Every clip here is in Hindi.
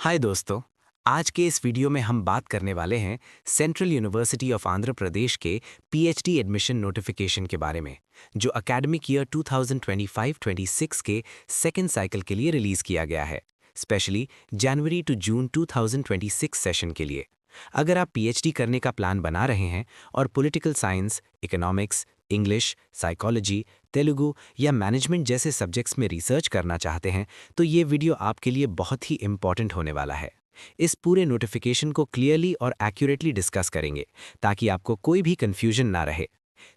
हाय दोस्तों। आज के इस वीडियो में हम बात करने वाले हैं सेंट्रल यूनिवर्सिटी ऑफ आंध्र प्रदेश के पीएचडी एडमिशन नोटिफिकेशन के बारे में, जो एकेडमिक ईयर 2025-26 के सेकेंड साइकिल के लिए रिलीज किया गया है, specially January to June 2026 session के लिए। अगर आप पीएचडी करने का प्लान बना रहे हैं और political science, economics, English, psychology, Telugu या मैनेजमेंट जैसे सब्जेक्ट्स में रिसर्च करना चाहते हैं, तो ये वीडियो आपके लिए बहुत ही इंपॉर्टेंट होने वाला है। इस पूरे नोटिफिकेशन को क्लियरली और एक्यूरेटली डिस्कस करेंगे ताकि आपको कोई भी कंफ्यूजन ना रहे।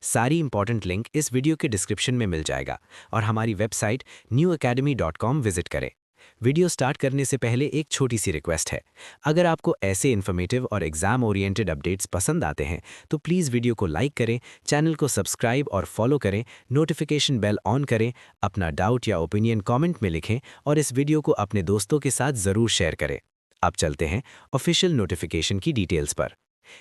सारी इंपॉर्टेंट लिंक इस वीडियो के डिस्क्रिप्शन में मिल जाएगा और हमारी वेबसाइट newacademy.com विजिट करें। वीडियो स्टार्ट करने से पहले एक छोटी सी रिक्वेस्ट है। अगर आपको ऐसे इन्फॉर्मेटिव और एग्जाम ओरिएंटेड अपडेट्स पसंद आते हैं तो प्लीज़ वीडियो को लाइक करें, चैनल को सब्सक्राइब और फॉलो करें, नोटिफिकेशन बेल ऑन करें, अपना डाउट या ओपिनियन कमेंट में लिखें और इस वीडियो को अपने दोस्तों के साथ ज़रूर शेयर करें। अब चलते हैं ऑफिशियल नोटिफिकेशन की डिटेल्स पर।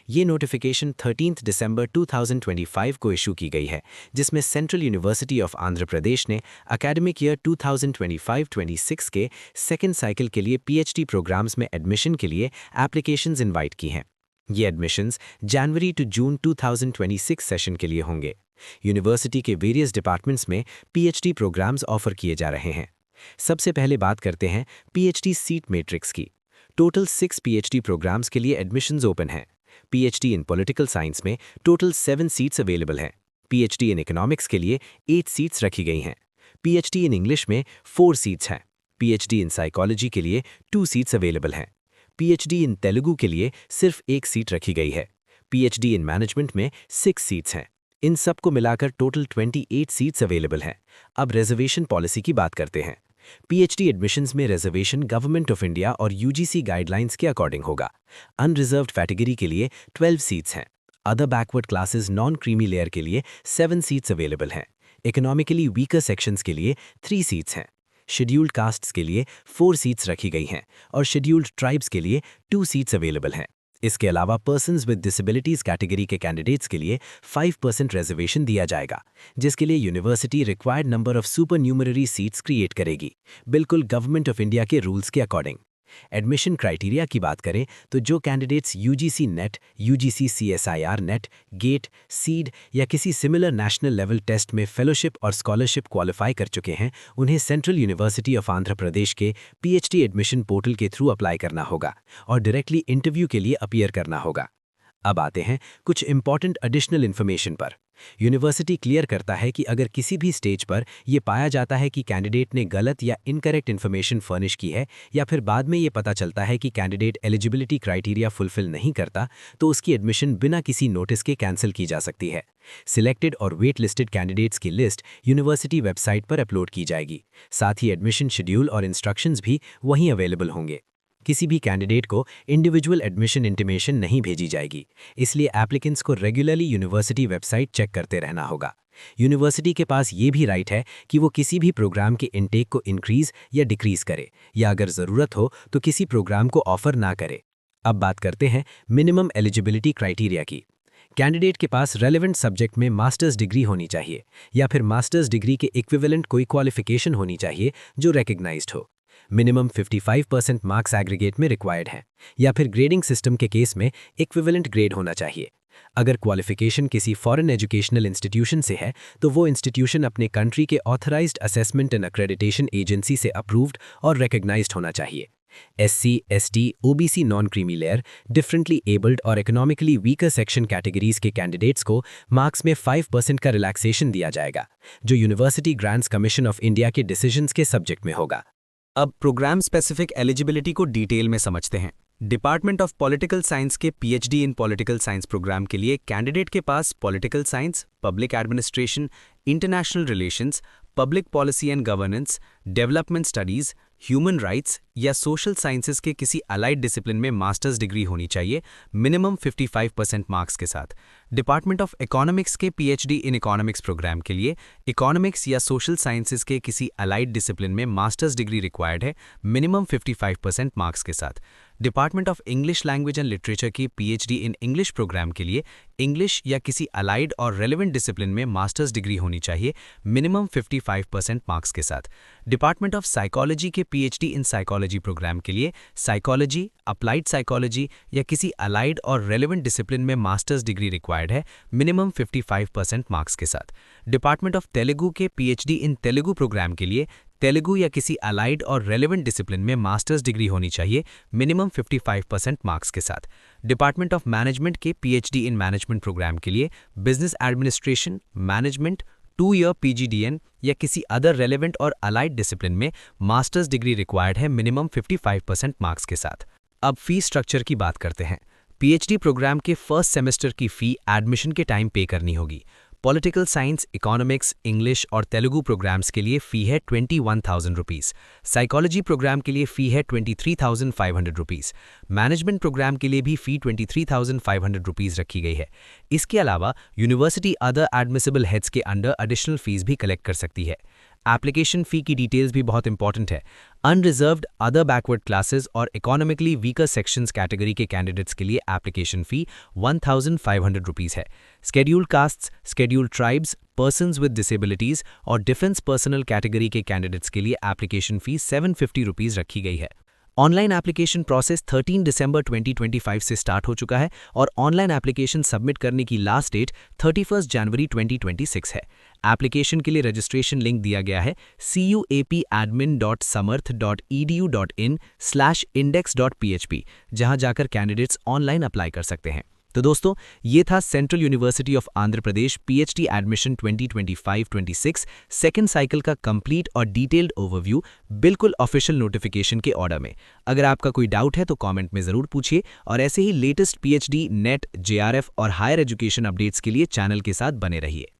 ये नोटिफिकेशन 13 दिसंबर 2025 को इशू की गई है, जिसमें सेंट्रल यूनिवर्सिटी ऑफ आंध्र प्रदेश ने एकेडमिक ईयर 2025-26 के सेकेंड साइकिल के लिए पीएचडी प्रोग्राम्स में एडमिशन के लिए एप्लीकेशंस इनवाइट की हैं। ये admissions January to June 2026 session के लिए होंगे। यूनिवर्सिटी के वेरियस डिपार्टमेंट्स में पीएचडी प्रोग्राम्स ऑफर किए जा रहे हैं। सबसे पहले बात करते हैं पीएचडी सीट मैट्रिक्स की। टोटल 6 पीएचडी प्रोग्राम्स के लिए एडमिशंस ओपन हैं। पीएचडी इन पॉलिटिकल साइंस में टोटल 7 सीट्स अवेलेबल हैं। पीएचडी इन इकोनॉमिक्स के लिए 8 सीट्स रखी गई हैं। पीएचडी इन इंग्लिश में 4 सीट्स हैं। पीएचडी इन साइकोलॉजी के लिए 2 सीट्स अवेलेबल हैं। पीएचडी इन तेलुगु के लिए सिर्फ 1 सीट रखी गई है। पीएचडी इन मैनेजमेंट में 6 सीट्स हैं। इन सब को मिलाकर टोटल 28 सीट्स अवेलेबल हैं। अब रिजर्वेशन पॉलिसी की बात करते हैं। पीएचडी एडमिशंस में रिजर्वेशन गवर्नमेंट ऑफ इंडिया और यूजीसी गाइडलाइंस के अकॉर्डिंग होगा। अनरिजर्व्ड कैटेगरी के लिए 12 सीट्स हैं। Other backward classes non creamy layer के लिए 7 सीट्स अवेलेबल हैं। इकोनॉमिकली वीकर सेक्शंस के लिए 3 सीट्स हैं। शेड्यूल्ड कास्ट्स के लिए 4 सीट्स रखी गई हैं और शेड्यूल्ड ट्राइब्स के लिए 2 सीट्स अवेलेबल हैं। इसके अलावा पर्सन्स विद डिसेबिलिटीज कैटेगरी के कैंडिडेट्स के लिए 5% रिजर्वेशन दिया जाएगा, जिसके लिए university required number of supernumerary seats create करेगी, बिल्कुल गवर्नमेंट ऑफ इंडिया के रूल्स के अकॉर्डिंग। एडमिशन क्राइटेरिया की बात करें तो जो candidates UGC NET, UGC CSIR NET, GATE, CEED या किसी सिमिलर नेशनल लेवल टेस्ट में फेलोशिप और स्कॉलरशिप क्वालिफाई कर चुके हैं, उन्हें सेंट्रल यूनिवर्सिटी ऑफ आंध्र प्रदेश के पीएचडी एडमिशन पोर्टल के थ्रू अप्लाई करना होगा और डायरेक्टली इंटरव्यू के लिए अपीयर करना होगा। अब आते हैं कुछ इंपॉर्टेंट एडिशनल इन्फॉर्मेशन पर। यूनिवर्सिटी क्लियर करता है कि अगर किसी भी स्टेज पर यह पाया जाता है कि कैंडिडेट ने गलत या इनकरेक्ट इन्फॉर्मेशन फर्निश की है या फिर बाद में ये पता चलता है कि कैंडिडेट एलिजिबिलिटी क्राइटेरिया फुलफिल नहीं करता, तो उसकी एडमिशन बिना किसी नोटिस के कैंसिल की जा सकती है। सिलेक्टेड और वेट लिस्टेड कैंडिडेट्स की लिस्ट यूनिवर्सिटी वेबसाइट पर अपलोड की जाएगी। साथ ही एडमिशन शेड्यूल और इंस्ट्रक्शंस भी वहीं अवेलेबल होंगे। किसी भी कैंडिडेट को इंडिविजुअल एडमिशन इंटीमेशन नहीं भेजी जाएगी, इसलिए एप्लीकेंट्स को रेगुलरली यूनिवर्सिटी वेबसाइट चेक करते रहना होगा। यूनिवर्सिटी के पास ये भी राइट है कि वो किसी भी प्रोग्राम के इनटेक को इंक्रीज या डिक्रीज करे, या अगर ज़रूरत हो तो किसी प्रोग्राम को ऑफर ना करे। अब बात करते हैं मिनिमम एलिजिबिलिटी क्राइटेरिया की। कैंडिडेट के पास रेलेवेंट सब्जेक्ट में मास्टर्स डिग्री होनी चाहिए या फिर मास्टर्स डिग्री के इक्विवेलेंट कोई क्वालिफिकेशन होनी चाहिए जो रिकग्नाइज्ड हो। मिनिमम 55% मार्क्स एग्रीगेट में रिक्वायर्ड हैं या फिर ग्रेडिंग सिस्टम के केस में इक्विवेलेंट ग्रेड होना चाहिए। अगर क्वालिफिकेशन किसी फॉरेन एजुकेशनल इंस्टीट्यूशन से है तो वो इंस्टीट्यूशन अपने कंट्री के authorised assessment and accreditation agency से अप्रूव्ड और रिकग्नाइज्ड होना चाहिए। SC, ST, OBC non creamy layer, differently abled और इकोनॉमिकली वीकर सेक्शन कैटेगरीज के कैंडिडेट्स को मार्क्स में 5% का रिलैक्सेशन दिया जाएगा, जो university grants commission of India के डिसीजंस के सब्जेक्ट में होगा। अब प्रोग्राम स्पेसिफिक एलिजिबिलिटी को डिटेल में समझते हैं। डिपार्टमेंट ऑफ पॉलिटिकल साइंस के PhD in political science programme के लिए कैंडिडेट के पास political science, public administration, international relations, public policy and governance, development studies, human rights या सोशल साइंसेज के किसी अलाइड डिसिप्लिन में मास्टर्स डिग्री होनी चाहिए, मिनिमम 55% मार्क्स के साथ। डिपार्टमेंट ऑफ इकोनॉमिक्स के पीएचडी इन इकोनॉमिक्स प्रोग्राम के लिए इकोनॉमिक्स या सोशल साइंसेज के किसी अलाइड डिसिप्लिन में मास्टर्स डिग्री रिक्वायर्ड है, मिनिमम 55% मार्क्स के साथ। Department of English language and literature की पीएचडी इन इंग्लिश प्रोग्राम के लिए इंग्लिश या किसी अलाइड और रेलेवेंट डिसिप्लिन में मास्टर्स डिग्री होनी चाहिए, मिनिमम 55% मार्क्स के साथ। डिपार्टमेंट ऑफ साइकोलॉजी के PhD in psychology psychology programme के लिए साइकोलॉजी, अप्लाइड साइकोलॉजी या किसी अलाइड और रेलेवेंट डिसिप्लिन में मास्टर्स डिग्री रिक्वायर्ड है मिनिमम 55% मार्क्स के साथ। डिपार्टमेंट ऑफ तेलुगु के पीएचडी इन तेलुगु प्रोग्राम के लिए तेलुगु या किसी अलाइड और रेलेवेंट डिसिप्लिन में मास्टर्स डिग्री होनी चाहिए मिनिमम 55% मार्क्स के साथ। डिपार्टमेंट ऑफ मैनेजमेंट के पीएचडी इन मैनेजमेंट प्रोग्राम के लिए बिजनेस एडमिनिस्ट्रेशन, मैनेजमेंट, 2 ईयर पीजीडीएन या किसी अदर रेलेवेंट और अलाइड डिसिप्लिन में मास्टर्स डिग्री रिक्वायर्ड है मिनिमम 55% मार्क्स के साथ। अब फी स्ट्रक्चर की बात करते हैं। पीएचडी प्रोग्राम के फर्स्ट सेमेस्टर की फ़ी एडमिशन के टाइम पे करनी होगी। पॉलिटिकल साइंस, इकोनॉमिक्स, इंग्लिश और तेलुगु प्रोग्राम्स के लिए फ़ी है 21,000 रुपीज़। साइकोलॉजी प्रोग्राम के लिए फ़ी है 23,500 रुपीज़। मैनेजमेंट प्रोग्राम के लिए भी फ़ी 23,500 रुपीज़ रखी गई है। इसके अलावा यूनिवर्सिटी अदर एडमिसिबल हेड्स के अंडर एडिशनल फीस भी कलेक्ट कर सकती है। एप्लीकेशन फ़ी की डिटेल्स भी बहुत इंपॉर्टेंट है। अनरिजर्व्ड, अदर बैकवर्ड क्लासेस और इकोनॉमिकली वीकर सेक्शंस कैटेगरी के कैंडिडेट्स के लिए एप्लीकेशन फ़ी 1,500 रुपीज़ है। Scheduled castes, scheduled tribes, persons with disabilities और डिफेंस पर्सनल कैटेगरी के कैंडिडेट्स के लिए एप्लीकेशन फ़ी 750 रुपीज़ रखी गई है। ऑनलाइन एप्लीकेशन प्रोसेस 13 दिसंबर 2025 से स्टार्ट हो चुका है और ऑनलाइन एप्लीकेशन सबमिट करने की लास्ट डेट 31 जनवरी 2026 है। एप्लीकेशन के लिए रजिस्ट्रेशन लिंक दिया गया है cuapadmin.samarth.edu.in/index.php, जहां जाकर कैंडिडेट्स ऑनलाइन अप्लाई कर सकते हैं। तो दोस्तों, ये था central university of Andhra Pradesh PhD admission 2025-26 second cycle का कंप्लीट और डिटेल्ड ओवरव्यू, बिल्कुल ऑफिशियल नोटिफिकेशन के ऑर्डर में। अगर आपका कोई डाउट है तो कमेंट में ज़रूर पूछिए और ऐसे ही लेटेस्ट पीएचडी, नेट, जेआरएफ और हायर एजुकेशन अपडेट्स के लिए चैनल के साथ बने रहिए।